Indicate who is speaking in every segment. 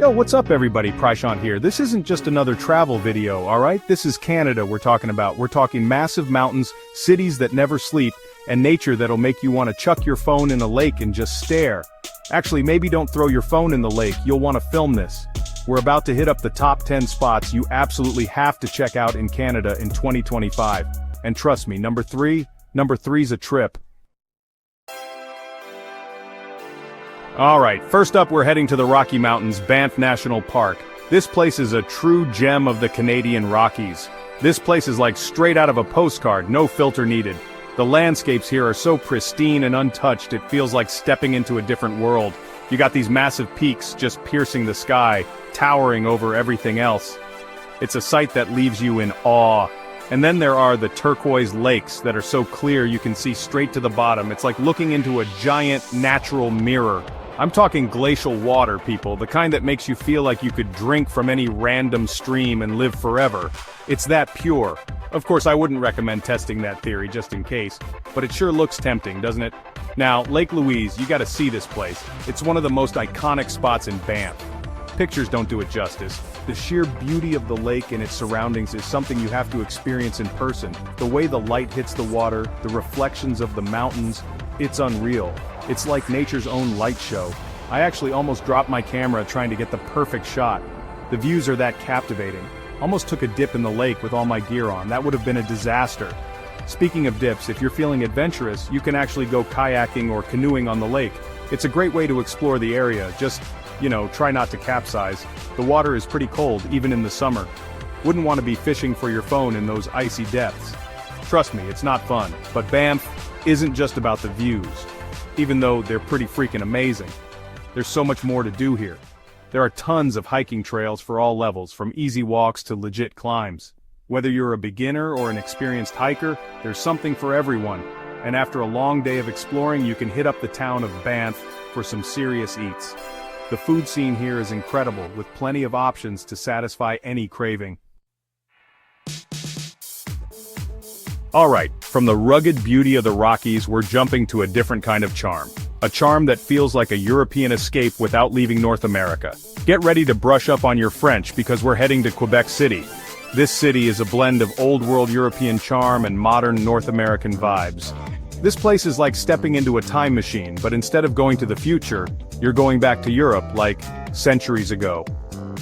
Speaker 1: Yo, what's up everybody, Prashant here. This isn't just another travel video, alright? This is Canada we're talking about. We're talking massive mountains, cities that never sleep, and nature that'll make you want to chuck your phone in a lake and just stare. Actually, maybe don't throw your phone in the lake, you'll want to film this. We're about to hit up the top 10 spots you absolutely have to check out in Canada in 2025. And trust me, number three's a trip. Alright, first up we're heading to the Rocky Mountains, Banff National Park. This place is a true gem of the Canadian Rockies. This place is like straight out of a postcard, no filter needed. The landscapes here are so pristine and untouched it feels like stepping into a different world. You got these massive peaks just piercing the sky, towering over everything else. It's a sight that leaves you in awe. And then there are the turquoise lakes that are so clear you can see straight to the bottom. It's like looking into a giant natural mirror. I'm talking glacial water, people, the kind that makes you feel like you could drink from any random stream and live forever. It's that pure. Of course, I wouldn't recommend testing that theory just in case, but it sure looks tempting, doesn't it? Now, Lake Louise, you gotta see this place. It's one of the most iconic spots in Banff. Pictures don't do it justice. The sheer beauty of the lake and its surroundings is something you have to experience in person. The way the light hits the water, the reflections of the mountains, it's unreal. It's like nature's own light show. I actually almost dropped my camera trying to get the perfect shot. The views are that captivating. Almost took a dip in the lake with all my gear on. That would have been a disaster. Speaking of dips, if you're feeling adventurous, you can actually go kayaking or canoeing on the lake. It's a great way to explore the area, just, try not to capsize. The water is pretty cold, even in the summer. Wouldn't want to be fishing for your phone in those icy depths. Trust me, it's not fun. But Banff isn't just about the views. Even though they're pretty freaking amazing. There's so much more to do here. There are tons of hiking trails for all levels, from easy walks to legit climbs. Whether you're a beginner or an experienced hiker, there's something for everyone. And after a long day of exploring, you can hit up the town of Banff for some serious eats. The food scene here is incredible, with plenty of options to satisfy any craving. Alright, from the rugged beauty of the Rockies we're jumping to a different kind of charm. A charm that feels like a European escape without leaving North America. Get ready to brush up on your French because we're heading to Quebec City. This city is a blend of old-world European charm and modern North American vibes. This place is like stepping into a time machine, but instead of going to the future, you're going back to Europe, like centuries ago.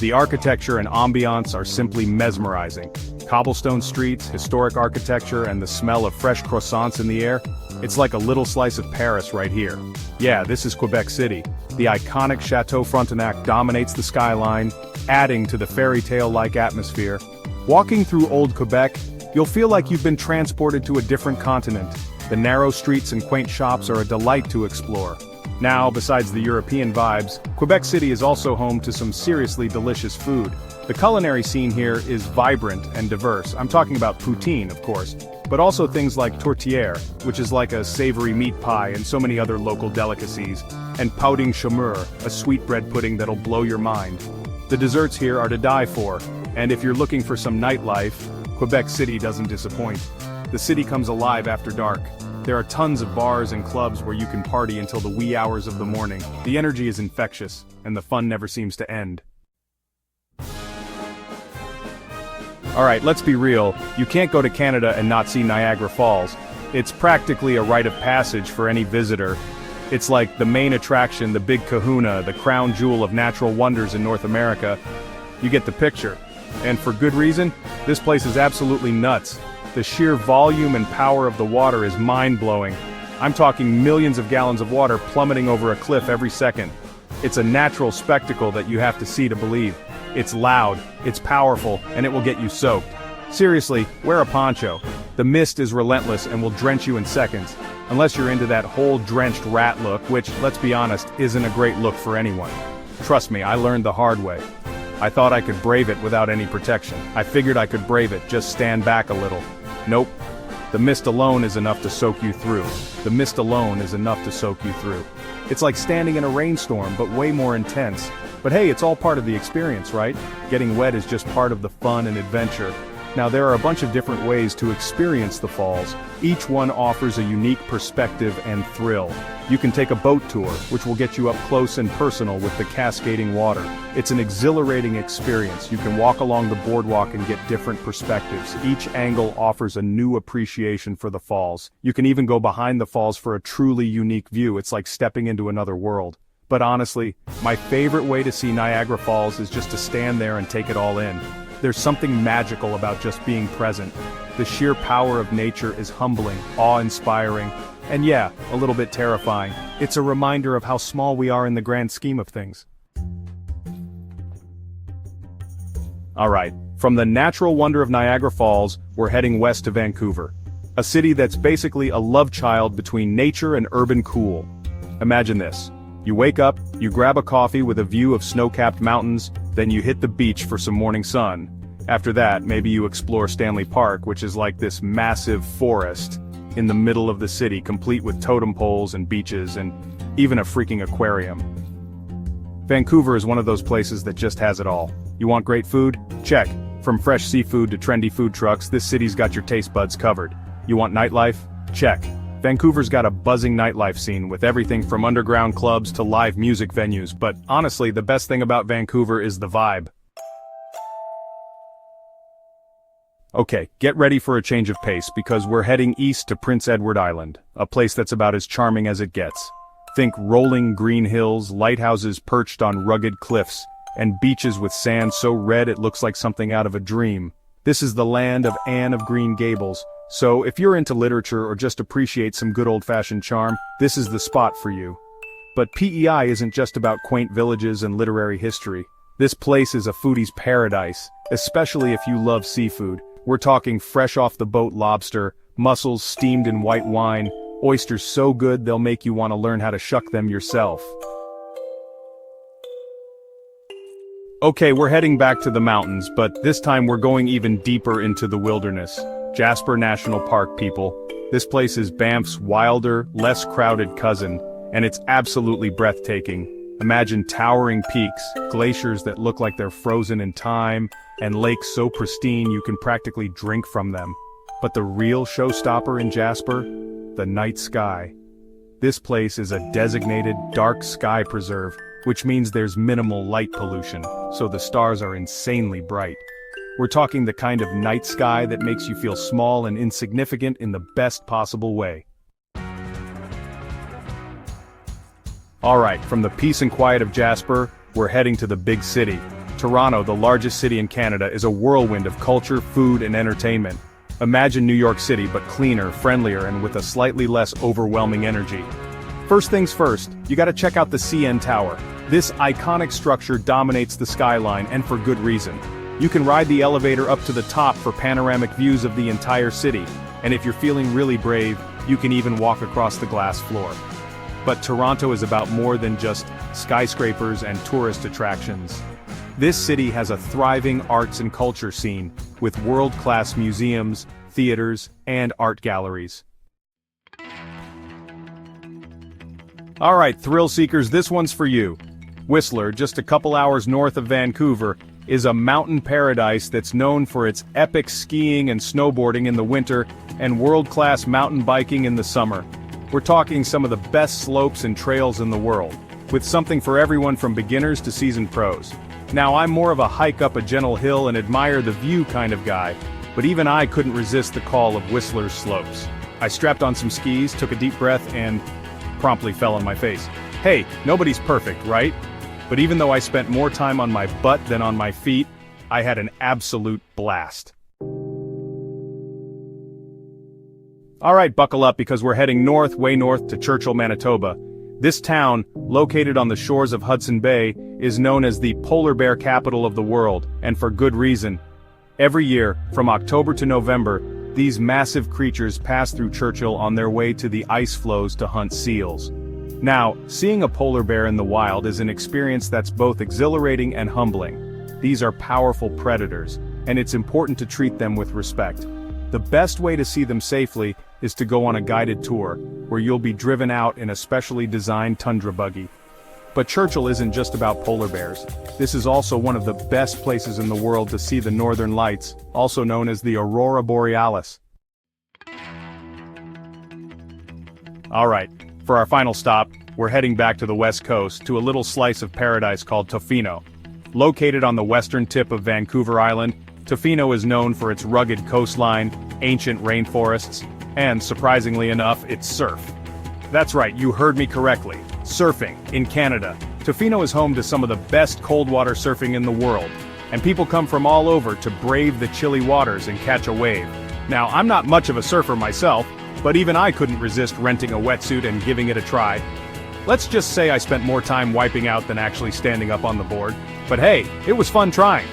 Speaker 1: The architecture and ambiance are simply mesmerizing. Cobblestone streets, historic architecture, and the smell of fresh croissants in the air. It's like a little slice of Paris right here. Yeah, this is Quebec City. The iconic Chateau Frontenac dominates the skyline, adding to the fairy tale-like atmosphere. Walking through Old Quebec, you'll feel like you've been transported to a different continent. The narrow streets and quaint shops are a delight to explore. Now, besides the European vibes, Quebec City is also home to some seriously delicious food. The culinary scene here is vibrant and diverse. I'm talking about poutine, of course, but also things like tourtière, which is like a savory meat pie, and so many other local delicacies, and pudding chameur, a sweet bread pudding that'll blow your mind. The desserts here are to die for, and if you're looking for some nightlife, Quebec City doesn't disappoint. The city comes alive after dark. There are tons of bars and clubs where you can party until the wee hours of the morning. The energy is infectious, and the fun never seems to end. Alright, let's be real, you can't go to Canada and not see Niagara Falls. It's practically a rite of passage for any visitor. It's like the main attraction, the big kahuna, the crown jewel of natural wonders in North America. You get the picture. And for good reason, this place is absolutely nuts. The sheer volume and power of the water is mind-blowing. I'm talking millions of gallons of water plummeting over a cliff every second. It's a natural spectacle that you have to see to believe. It's loud, it's powerful, and it will get you soaked. Seriously, wear a poncho. The mist is relentless and will drench you in seconds. Unless you're into that whole drenched rat look, which, let's be honest, isn't a great look for anyone. Trust me, I learned the hard way. I thought I could brave it without any protection. I figured I could brave it, just stand back a little. Nope. The mist alone is enough to soak you through. The mist alone is enough to soak you through. It's like standing in a rainstorm, but way more intense. But hey, it's all part of the experience, right? Getting wet is just part of the fun and adventure. Now there are a bunch of different ways to experience the falls. Each one offers a unique perspective and thrill. You can take a boat tour, which will get you up close and personal with the cascading water. It's an exhilarating experience. You can walk along the boardwalk and get different perspectives. Each angle offers a new appreciation for the falls. You can even go behind the falls for a truly unique view. It's like stepping into another world. But honestly, my favorite way to see Niagara Falls is just to stand there and take it all in. There's something magical about just being present. The sheer power of nature is humbling, awe-inspiring, and yeah, a little bit terrifying. It's a reminder of how small we are in the grand scheme of things. Alright, from the natural wonder of Niagara Falls, we're heading west to Vancouver. A city that's basically a love child between nature and urban cool. Imagine this. You wake up, you grab a coffee with a view of snow-capped mountains, then you hit the beach for some morning sun. After that, maybe you explore Stanley Park, which is like this massive forest in the middle of the city, complete with totem poles and beaches and even a freaking aquarium. Vancouver is one of those places that just has it all. You want great food? Check. From fresh seafood to trendy food trucks, this city's got your taste buds covered. You want nightlife? Check. Vancouver's got a buzzing nightlife scene with everything from underground clubs to live music venues, but honestly, the best thing about Vancouver is the vibe. Okay, get ready for a change of pace because we're heading east to Prince Edward Island, a place that's about as charming as it gets. Think rolling green hills, lighthouses perched on rugged cliffs, and beaches with sand so red it looks like something out of a dream. This is the land of Anne of Green Gables. So, if you're into literature or just appreciate some good old-fashioned charm, this is the spot for you. But PEI isn't just about quaint villages and literary history. This place is a foodie's paradise, especially if you love seafood. We're talking fresh-off-the-boat lobster, mussels steamed in white wine, oysters so good they'll make you want to learn how to shuck them yourself. Okay, we're heading back to the mountains, but this time we're going even deeper into the wilderness. Jasper National Park, people. This place is Banff's wilder, less crowded cousin, and it's absolutely breathtaking. Imagine towering peaks, glaciers that look like they're frozen in time, and lakes so pristine you can practically drink from them. But the real showstopper in Jasper? The night sky. This place is a designated dark sky preserve, which means there's minimal light pollution, so the stars are insanely bright. We're talking the kind of night sky that makes you feel small and insignificant in the best possible way. Alright, from the peace and quiet of Jasper, we're heading to the big city. Toronto, the largest city in Canada, is a whirlwind of culture, food, and entertainment. Imagine New York City, but cleaner, friendlier, and with a slightly less overwhelming energy. First things first, you gotta check out the CN Tower. This iconic structure dominates the skyline, and for good reason. You can ride the elevator up to the top for panoramic views of the entire city, and if you're feeling really brave, you can even walk across the glass floor. But Toronto is about more than just skyscrapers and tourist attractions. This city has a thriving arts and culture scene, with world-class museums, theaters, and art galleries. Alright, thrill seekers, this one's for you. Whistler, just a couple hours north of Vancouver, is a mountain paradise that's known for its epic skiing and snowboarding in the winter and world-class mountain biking in the summer. We're talking some of the best slopes and trails in the world, with something for everyone from beginners to seasoned pros. Now I'm more of a hike up a gentle hill and admire the view kind of guy, but even I couldn't resist the call of Whistler's slopes. I strapped on some skis, took a deep breath, and promptly fell on my face. Hey, nobody's perfect, right? But even though I spent more time on my butt than on my feet, I had an absolute blast. Alright, buckle up because we're heading north, way north to Churchill, Manitoba. This town, located on the shores of Hudson Bay, is known as the polar bear capital of the world, and for good reason. Every year, from October to November, these massive creatures pass through Churchill on their way to the ice floes to hunt seals. Now, seeing a polar bear in the wild is an experience that's both exhilarating and humbling. These are powerful predators, and it's important to treat them with respect. The best way to see them safely is to go on a guided tour, where you'll be driven out in a specially designed tundra buggy. But Churchill isn't just about polar bears. This is also one of the best places in the world to see the northern lights, also known as the aurora borealis. Alright, for our final stop, we're heading back to the west coast to a little slice of paradise called Tofino. Located on the western tip of Vancouver Island, Tofino is known for its rugged coastline, ancient rainforests, and, surprisingly enough, its surf. That's right, you heard me correctly. Surfing, in Canada. Tofino is home to some of the best cold water surfing in the world, and people come from all over to brave the chilly waters and catch a wave. Now, I'm not much of a surfer myself, but even I couldn't resist renting a wetsuit and giving it a try. Let's just say I spent more time wiping out than actually standing up on the board, but hey, it was fun trying.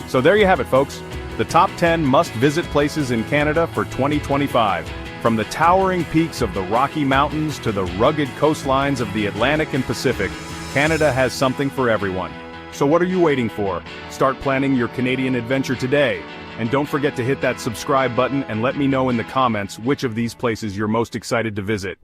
Speaker 1: So there you have it, folks. The top 10 must-visit places in Canada for 2025. From the towering peaks of the Rocky Mountains to the rugged coastlines of the Atlantic and Pacific, Canada has something for everyone. So what are you waiting for? Start planning your Canadian adventure today. And don't forget to hit that subscribe button and let me know in the comments which of these places you're most excited to visit.